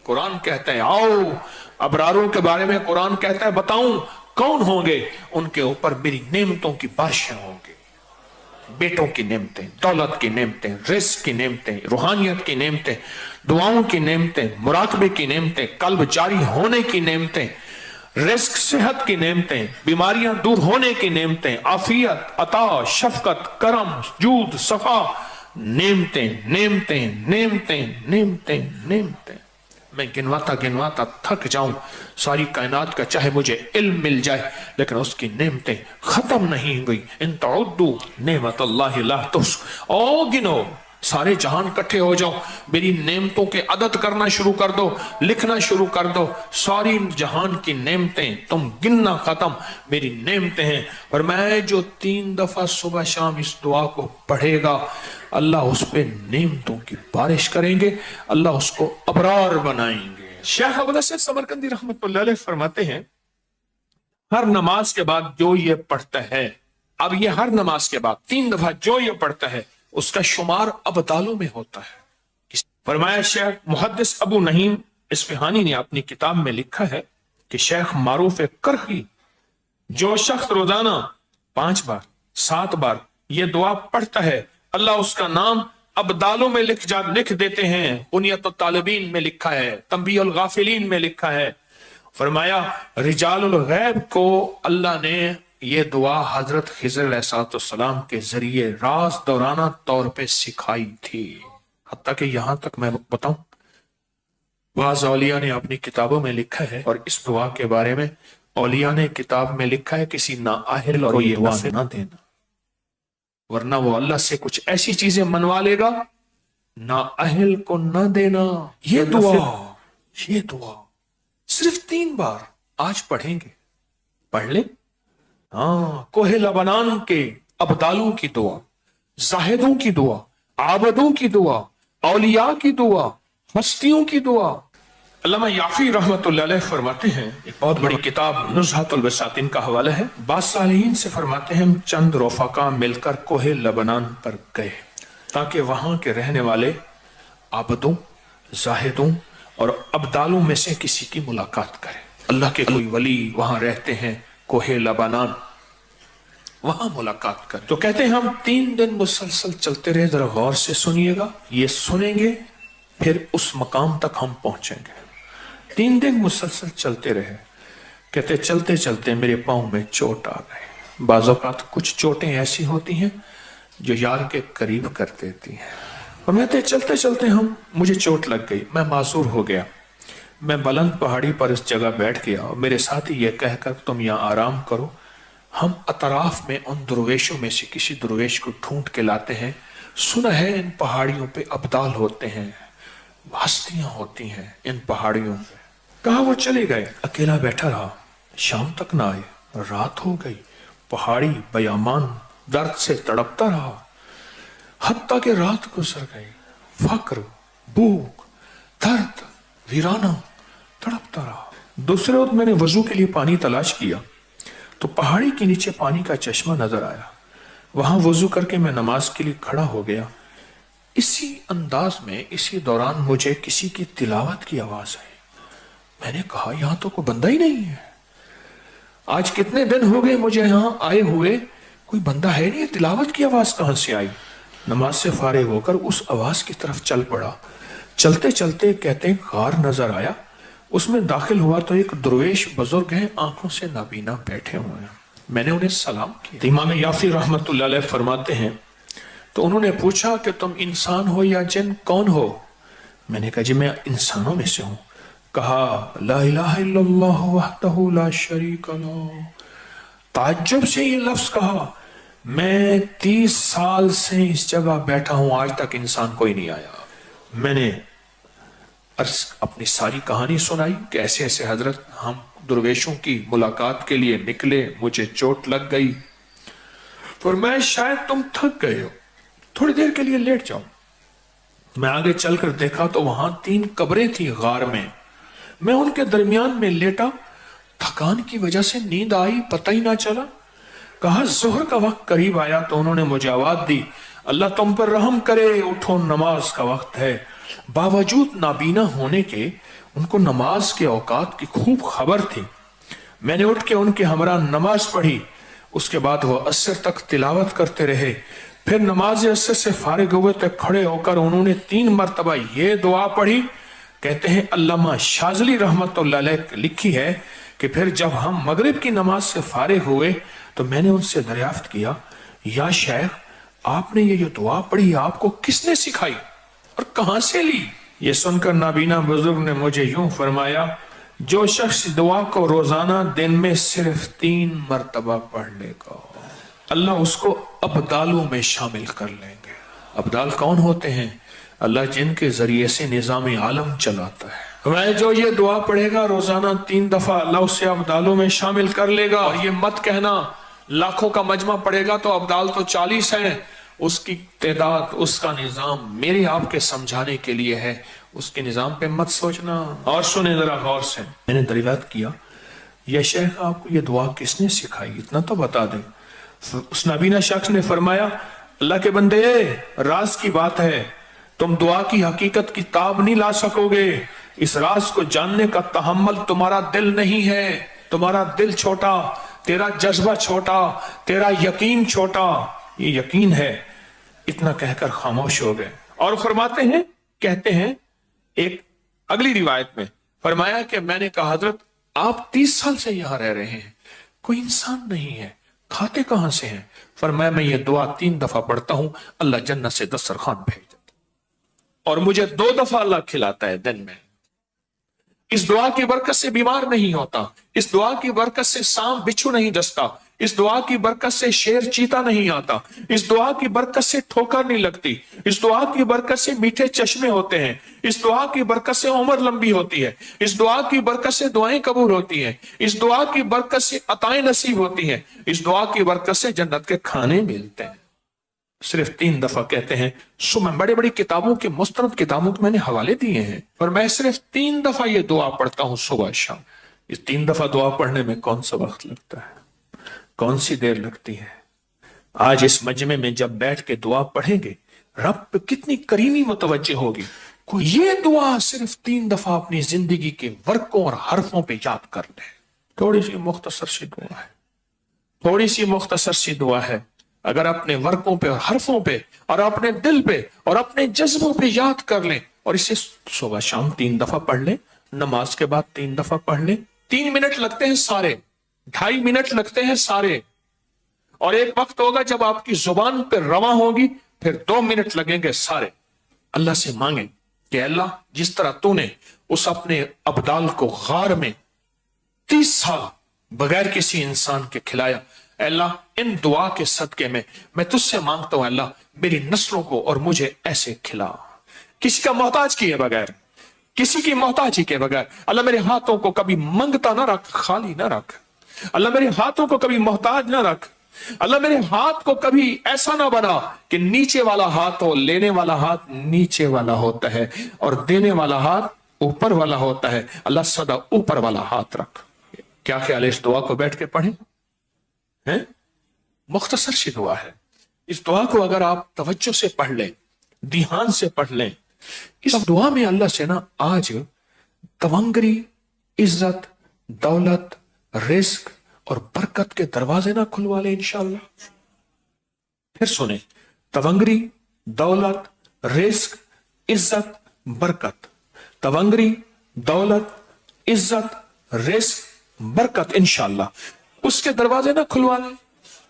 कुरान कहता है आओ, अबरारों के बारे में कुरान कहता है बताऊं कौन होंगे, उनके ऊपर मेरी नेमतों की बारिशें होंगी। बेटों की नेमतें, दौलत की नेमतें, रिस्क की नेमतें, रूहानियत की नेमतें, दुआओं की नेमतें, मुराकबे की नेमतें, कल्ब जारी होने की नेमतें, रिस्क सेहत की नेमतें, बीमारियां दूर होने की नेमतें, आफियत, अता, शफकत, करम, जूद, सफा, नेमतें नेमतें नेमतें नेमतें नेमतें। मैं गिनवाता गिनवाता थक जाऊं सारी कायनात का, चाहे मुझे इल्म मिल जाए, लेकिन उसकी नेमतें खत्म नहीं हुई। इन तउद्दू नेमतल्लाहि ला तुहसूहा, ओ गिनो, सारे जहान इकट्ठे हो जाओ, मेरी नेमतों के अदद करना शुरू कर दो, लिखना शुरू कर दो। सारी जहान की नेमतें तुम गिनना खत्म, मेरी नेमतें हैं। और मैं जो 3 दफा सुबह शाम इस दुआ को पढ़ेगा, अल्लाह उस पे नेमतों की बारिश करेंगे, अल्लाह उसको अबरार बनाएंगे। शेख अबू नसर समरकंदी रहमतुल्लाह अलैह फरमाते हैं, हर नमाज के बाद जो ये पढ़ता है, अब ये हर नमाज के बाद 3 दफा जो ये पढ़ता है, उसका शुमार अबदालों में होता है। फरमाया शेख मुहद्दिस अबू नहीम इस्फहानी ने अपनी किताब में लिखा है कि शेख मारूफ करखी, जो शख्स रोजाना 5 बार 7 बार ये दुआ पढ़ता है, अल्लाह उसका नाम अबदालों में लिख देते हैं। बुनियत तालिबीन में लिखा है, तंबीहुल गाफिलीन में लिखा है। फरमाया रिजालुल गैब को अल्लाह ने ये दुआ हजरत खिज़र अलैहिस्सलाम के जरिए राज दौराना तौर पे सिखाई थी। हत्ता कि यहां तक मैं बताऊं, बाज़ औलिया ने अपनी किताबों में लिखा है, और इस दुआ के बारे में औलिया ने किताब में लिखा है, किसी नाअहल को ये दुआ ना देना, वरना वो अल्लाह से कुछ ऐसी चीजें मनवा लेगा, नाअहल को ना देना। ये दुआ सिर्फ 3 बार आज पढ़ेंगे, पढ़ ले। हाँ, कोहे लबनान के अबदालों की दुआ, जाहिदों की दुआ, आबदों की दुआ, औलिया की दुआ, हस्तियों की दुआ। अल्लामा याफी रहमतुल्लाह अलैह फरमाते हैं, एक बहुत बड़ी किताब नुज़हतुल बसातिन का हवाला है, बाज़ सालिहीन से फरमाते हैं, हम चंद रफ़ाका मिलकर कोहे लबनान पर गए ताकि वहां के रहने वाले आबदों, जाहिदों और अबदालों में से किसी की मुलाकात करें। अल्लाह के कोई वली वहां रहते हैं कोहे लबनान, वहां मुलाकात करें। तो कहते हैं हम 3 दिन मुसलसल चलते रहे, जरा गौर से सुनिएगा, ये सुनेंगे फिर उस मकाम तक हम पहुंचेंगे। 3 दिन मुसलसल चलते रहे। कहते चलते चलते मेरे पांव में चोट आ गई। बाज़ औक़ात कुछ चोटें ऐसी होती हैं जो यार के करीब कर देती हैं। और मैं चलते चलते मुझे चोट लग गई, मैं मासूर हो गया। मैं बुलंद पहाड़ी पर इस जगह बैठ गया और मेरे साथी ये कहकर तुम यहाँ आराम करो, हम अतराफ में उन दुर्वेशों में से किसी दुर्वेश को ढूंढ के लाते हैं। सुना है इन पहाड़ियों पे अब्दाल होते हैं, हस्तियां होती हैं इन पहाड़ियों पे। कहा वो चले गए, अकेला बैठा रहा, शाम तक ना आए, रात हो गई। पहाड़ी बयामान दर्द से तड़पता रहा, हत्ता के रात गुजर गई। फक्र, भूख, दर्द, वीराना तड़पता रहा। दूसरे वक्त मैंने वजू के लिए पानी तलाश किया तो पहाड़ी के नीचे पानी का चश्मा नजर आया। वहां वजू करके मैं नमाज के लिए खड़ा हो गया। इसी अंदाज में इसी दौरान मुझे किसी की तिलावत की आवाज आई। मैंने कहा यहां तो कोई बंदा ही नहीं है, आज कितने दिन हो गए मुझे यहां आए हुए, कोई बंदा है नहीं, तिलावत की आवाज कहां से आई। नमाज से फारिग होकर उस आवाज की तरफ चल पड़ा। चलते चलते कहते गार नजर आया, उसमें दाखिल हुआ तो एक दुर्वेश बुजुर्ग हैं, आंखों से नाबीना बैठे हुए हैं। मैंने उन्हें सलाम किया। इमाम याफी रहमतुल्लाह अलैह फरमाते हैं, तो उन्होंने पूछा कि तुम इंसान हो या जिन, कौन हो? मैंने कहा जी मैं इंसानों में से हूं। कहा ला इलाहा इल्लल्लाह वहदहू ला शरीक लहू। ताज्जुब से ये लफ्ज कहा, मैं 30 साल से इस जगह बैठा हूं, आज तक इंसान कोई नहीं आया। मैंने अपनी सारी कहानी सुनाई कि ऐसे ऐसे हजरत हम दुर्वेशों की मुलाकात के लिए निकले, मुझे चोट लग गई, और मैं शायद तुम थक गए हो, थोड़ी देर के लिए लेट जाओ। मैं आगे चलकर देखा तो वहां 3 कब्रें थी गार में, मैं उनके दरमियान में लेटा, थकान की वजह से नींद आई, पता ही ना चला। कहा जोहर का वक्त करीब आया तो उन्होंने मुझे आवाज दी, अल्लाह तुम पर रहम करे, उठो नमाज का वक्त है। बावजूद नाबीना होने के उनको नमाज के औकात की खूब खबर थी। मैंने उठ के उनके हमरा नमाज पढ़ी, उसके बाद वो असर तक तिलावत करते रहे। फिर नमाज असर से फारिग हुए तो खड़े होकर उन्होंने 3 मरतबा ये दुआ पढ़ी। कहते हैं अल्लामा शाज़ली रहमतुल्लाह अलैह लिखी है कि फिर जब हम मगरिब की नमाज से फारिग हुए तो मैंने उनसे दरियाफ्त किया, या शेख आपने ये दुआ पढ़ी आपको किसने सिखाई और कहां से ली? ये सुनकर नाबीना बुजुर्ग ने मुझे यूं फरमाया, जो शख्स दुआ को रोजाना दिन में सिर्फ 3 मरतबा पढ़ लेगा अल्लाह उसको अब्दालों में शामिल कर लेंगे। अब्दाल कौन होते हैं? अल्लाह जिनके जरिए से निजाम आलम चलाता है। वह जो ये दुआ पढ़ेगा रोजाना 3 दफा अल्लाह उसे अब्दालों में शामिल कर लेगा। और ये मत कहना लाखों का मजमा पड़ेगा तो अब्दाल तो 40 है, उसकी तादाद उसका निजाम मेरे आपके समझाने के लिए है, उसके निजाम पे मत सोचना। और सुने जरा गौर से, मैंने दरियाफ्त किया, यह शेख आपको ये दुआ किसने सिखाई, इतना तो बता दें। उस नबीना शख्स ने फरमाया, अल्लाह के बंदे राज की बात है, तुम दुआ की हकीकत की ताब नहीं ला सकोगे। इस राज को जानने का तहम्मुल तुम्हारा दिल नहीं है, तुम्हारा दिल छोटा, तेरा जज्बा छोटा, तेरा यकीन छोटा, ये यकीन है। इतना कहकर खामोश हो गए। और फरमाते हैं, कहते हैं एक अगली रिवायत में फरमाया कि मैंने कहा हजरत आप 30 साल से यहां रह रहे हैं, कोई इंसान नहीं है, खाते कहां से हैं? फरमाया मैं ये दुआ 3 दफा पढ़ता हूं, अल्लाह जन्नत से दस्तरखान भेज देता और मुझे 2 दफा अल्लाह खिलाता है दिन में। इस दुआ की बरकत से बीमार नहीं होता, इस दुआ की बरकत से सांप बिच्छू नहीं डसता, इस दुआ की बरकत से शेर चीता नहीं आता, इस दुआ की बरकत से ठोकर नहीं लगती, इस दुआ की बरकत से मीठे चश्मे होते हैं, इस दुआ की बरकत से उम्र लंबी होती है, इस दुआ की बरकत से दुआएं कबूल होती हैं, इस दुआ की बरकत से अताएं नसीब होती हैं, इस दुआ की बरकत से जन्नत के खाने मिलते हैं। सिर्फ 3 दफा कहते हैं। सुबह बड़ी बड़ी किताबों के मुस्तनद किताबों के मैंने हवाले दिए हैं, और मैं सिर्फ 3 दफा ये दुआ पढ़ता हूं सुबह शाम। इस 3 दफा दुआ पढ़ने में कौन सा वक्त लगता है, कौन सी देर लगती है? आज इस मजमे में जब बैठ के दुआ पढ़ेंगे रब पे कितनी करीमी मुतवज्जे होगी। कोई ये दुआ सिर्फ 3 दफा अपनी जिंदगी के वर्कों और हरफों पे याद कर ले। थोड़ी सी मुख्तसर सी दुआ है, थोड़ी सी मुख्तसर सी दुआ है। अगर अपने वर्कों पे और हरफों पे और अपने दिल पे और अपने जज्बों पे याद कर लें और इसे सुबह शाम 3 दफा पढ़ लें, नमाज के बाद 3 दफा पढ़ लें। 3 मिनट लगते हैं सारे, 2.5 मिनट लगते हैं सारे, और एक वक्त होगा जब आपकी जुबान पे रवा होगी, फिर 2 मिनट लगेंगे सारे। अल्लाह से मांगे कि अल्लाह जिस तरह तूने उस अपने अब्दाल को गार में 30 साल बगैर किसी इंसान के खिलाया, अल्लाह इन दुआ के सदके में मैं तुझसे मांगता हूं अल्लाह मेरी नस्लों को और मुझे ऐसे खिला, किसी का मोहताज किए बगैर, किसी की मोहताजी के बगैर। अल्लाह मेरे हाथों को कभी मंगता ना रख, खाली ना रख। अल्लाह मेरे हाथों को कभी मोहताज ना रख। अल्लाह मेरे हाथ को कभी ऐसा ना बना कि नीचे वाला हाथ हो, लेने वाला हाथ नीचे वाला होता है और देने वाला हाथ ऊपर वाला होता है। अल्लाह सदा ऊपर वाला हाथ रख। क्या ख्याल है, इस दुआ को बैठ के पढ़ें? हैं? मुख्तसर सी दुआ है। इस दुआ को अगर आप तवज्जो से पढ़ लें, ध्यान से पढ़ लें, इस दुआ में अल्लाह से ना आज तवंगरी, इज्जत, दौलत, रिस्क और बरकत के दरवाजे ना खुलवा ले इंशाअल्लाह। फिर सुने, तवंगरी, दौलत, रिस्क, इज्जत, बरकत। तवंगरी, दौलत, इज्जत, रिस्क, बरकत, इंशाअल्लाह उसके दरवाजे ना खुलवा ले।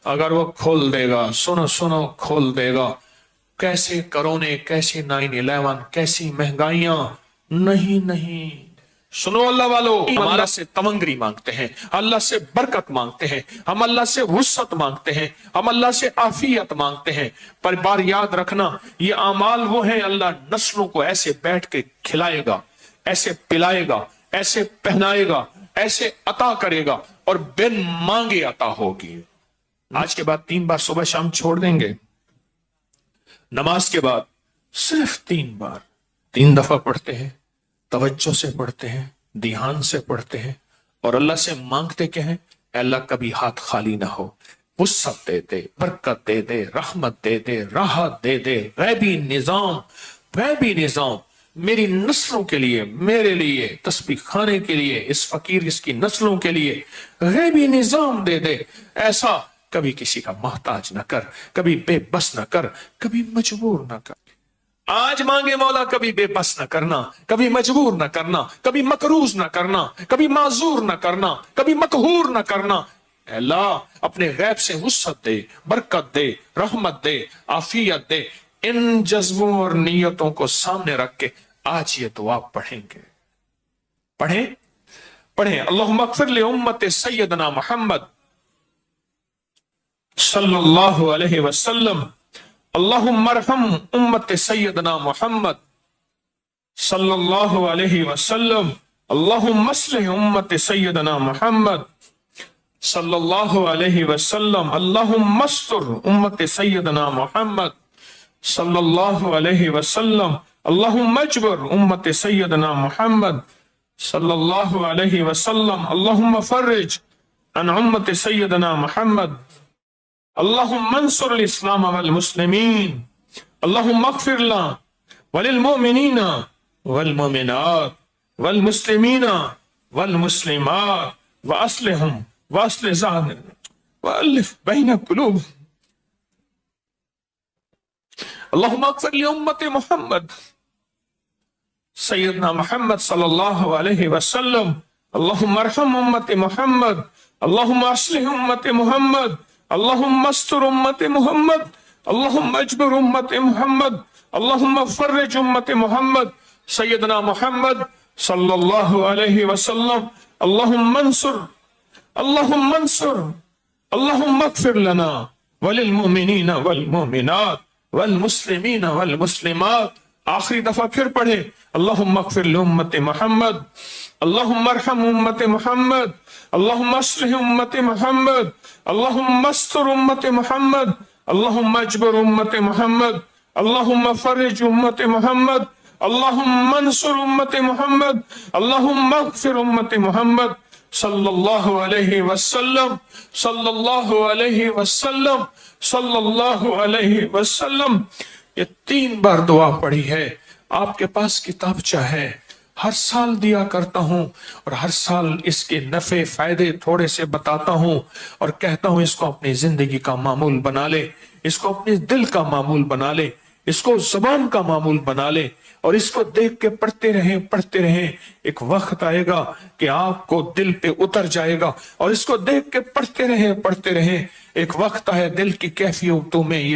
अगर वो खोल देगा, सुनो सुनो, खोल देगा, कैसे कोरोने, कैसे 9/11, कैसी महंगाइयां, नहीं नहीं। सुनो अल्लाह वालों, हम अल्लाह से तवंगरी मांगते हैं, अल्लाह से बरकत मांगते हैं, हम अल्लाह से वुसअत मांगते हैं, हम अल्लाह से आफियत मांगते हैं। पर बार याद रखना, ये अमाल वो है अल्लाह नस्लों को ऐसे बैठ के खिलाएगा, ऐसे पिलाएगा, ऐसे पहनाएगा, ऐसे अता करेगा और बिन मांगे अता होगी। आज के बाद 3 बार सुबह शाम छोड़ देंगे, नमाज के बाद सिर्फ 3 बार 3 दफा पढ़ते हैं, तवज्जो से पढ़ते हैं, ध्यान से पढ़ते हैं और अल्लाह से मांगते क्या है, अल्लाह कभी हाथ खाली ना हो, वुसअत दे दे, बरकत दे दे, रहमत दे दे, राहत दे दे, गैबी निजाम, میری نسلوں کے لیے، میرے لیے، تسبیح خانے کے لیے، اس فقیر اس کی نسلوں کے لیے غیبی نظام دے دے۔ ایسا کبھی کسی کا محتاج نہ کر، کبھی بے بس نہ کر، کبھی مجبور نہ کر۔ آج مانگے مولا، کبھی بے بس نہ کرنا، کبھی مجبور نہ کرنا، کبھی مقروض نہ کرنا، کبھی معذور نہ کرنا، کبھی مقہور نہ کرنا۔ اے اللہ اپنے غیب سے وسعت دے، برکت دے، رحمت دے، عافیت دے۔ ان جذبوں اور نیتوں کو سامنے رکھ کے آج یہ دعا پڑھیں گے۔ پڑھیں اللہم اغفر لامت سیدنا محمد صلی اللہ علیہ وسلم، اللہم ارحم امت سیدنا محمد صلی اللہ علیہ وسلم، اللہم اصلح امت سیدنا محمد صلی اللہ علیہ وسلم، اللہم استر امت سیدنا محمد صلی اللہ علیہ وسلم، اللہم اجبر امت سیدنا محمد صلی اللہ علیہ وسلم، اللہم فرج عن امت سیدنا محمد، اللہم انصر الاسلام والمسلمین، اللہم اغفر لنا وللمؤمنین والمؤمنات والمسلمین والمسلمات واصلحهم واصلح ذاتهم والف بین قلوبهم۔ اللہم اغفر لامت محمد سیدنا محمد صلی اللہ علیہ وسلم، اللہم ارحم امت محمد، اللہم اصلح امت محمد، اللہم استر امت محمد، اللہم اجبر امت محمد، اللہم فرج امت محمد سیدنا محمد صلی اللہ علیہ وسلم، اللہم انصر، اللہم انصر، اللہم اغفر لنا وللمؤمنین والمؤمنات والمسلمین والمسلمات۔ آخری دفعہ پھر پڑھے اللہم اغفر لامت محمد، اللہم ارحم امت محمد، اللہم اصلح امت محمد، اللہم استر امت محمد، اللہم اجبر امت محمد، اللہم فرج امت محمد، اللہم انصر امت محمد، اللہم اغفر امت محمد صلی اللہ علیہ وسلم، صلی اللہ علیہ وسلم، صلی اللہ علیہ وسلم۔ یہ 3 بار دعا پڑھی ہے۔ آپ کے پاس کتابچہ ہے، ہر سال دیا کرتا ہوں اور ہر سال اس کے نفع فائدے تھوڑے سے بتاتا ہوں اور کہتا ہوں اس کو اپنی زندگی کا معمول بنا لے، اس کو اپنے دل کا معمول بنا لے، اس کو زبان کا معمول بنا لے اور اس کو دیکھ کے پڑھتے رہیں۔ ایک وقت آئے گا کہ آپ کو دل پہ اتر جائے گا اور اس کو دیکھ کے پڑھتے رہیں۔ ایک وقت آئے دل کی کیفیتوں میں